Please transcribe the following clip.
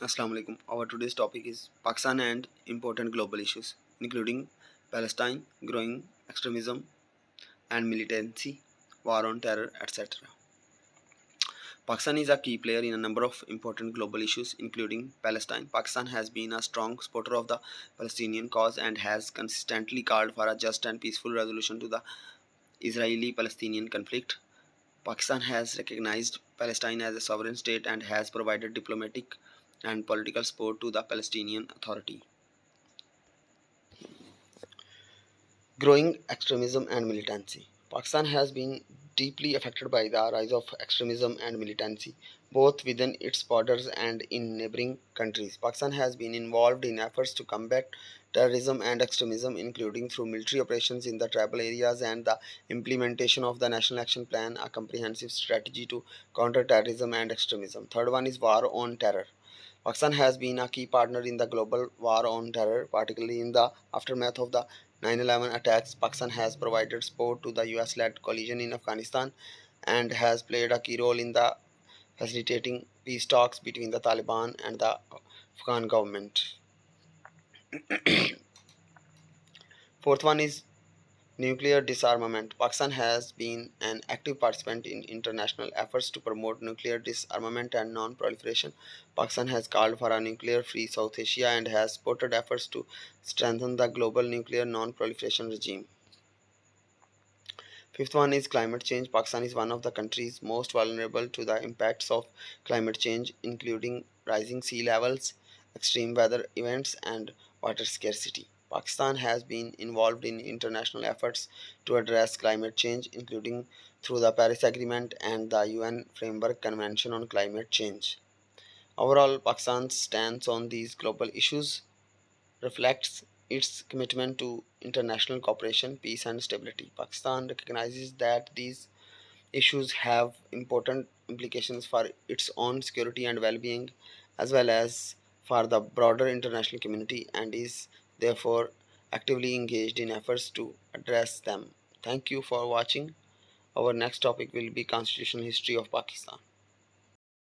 Assalamu alaikum. Our today's topic is Pakistan and important global issues, including Palestine, growing extremism and militancy, war on terror, etc. Pakistan is a key player in a number of important global issues, including Palestine. Pakistan has been a strong supporter of the Palestinian cause and has consistently called for a just and peaceful resolution to the Israeli-Palestinian conflict. Pakistan has recognized Palestine as a sovereign state and has provided diplomatic and political support to the Palestinian Authority. Growing extremism and militancy. Pakistan has been deeply affected by the rise of extremism and militancy, both within its borders and in neighboring countries. Pakistan has been involved in efforts to combat terrorism and extremism, including through military operations in the tribal areas and the implementation of the National Action Plan, a comprehensive strategy to counter terrorism and extremism. Third one is war on terror. Pakistan has been a key partner in the global war on terror, particularly in the aftermath of the 9/11 attacks. Pakistan has provided support to the US-led coalition in Afghanistan and has played a key role in the facilitating peace talks between the Taliban and the Afghan government. Fourth one is nuclear disarmament. Pakistan has been an active participant in international efforts to promote nuclear disarmament and non-proliferation. Pakistan has called for a nuclear-free South Asia and has supported efforts to strengthen the global nuclear non-proliferation regime. Fifth one is climate change. Pakistan is one of the countries most vulnerable to the impacts of climate change, including rising sea levels, extreme weather events, and water scarcity. Pakistan has been involved in international efforts to address climate change, including through the Paris Agreement and the UN Framework Convention on Climate Change. Overall, Pakistan's stance on these global issues reflects its commitment to international cooperation, peace, and stability. Pakistan recognizes that these issues have important implications for its own security and well being, as well as for the broader international community, and is therefore actively engaged in efforts to address them. Thank you for watching. Our next topic will be Constitutional History of Pakistan.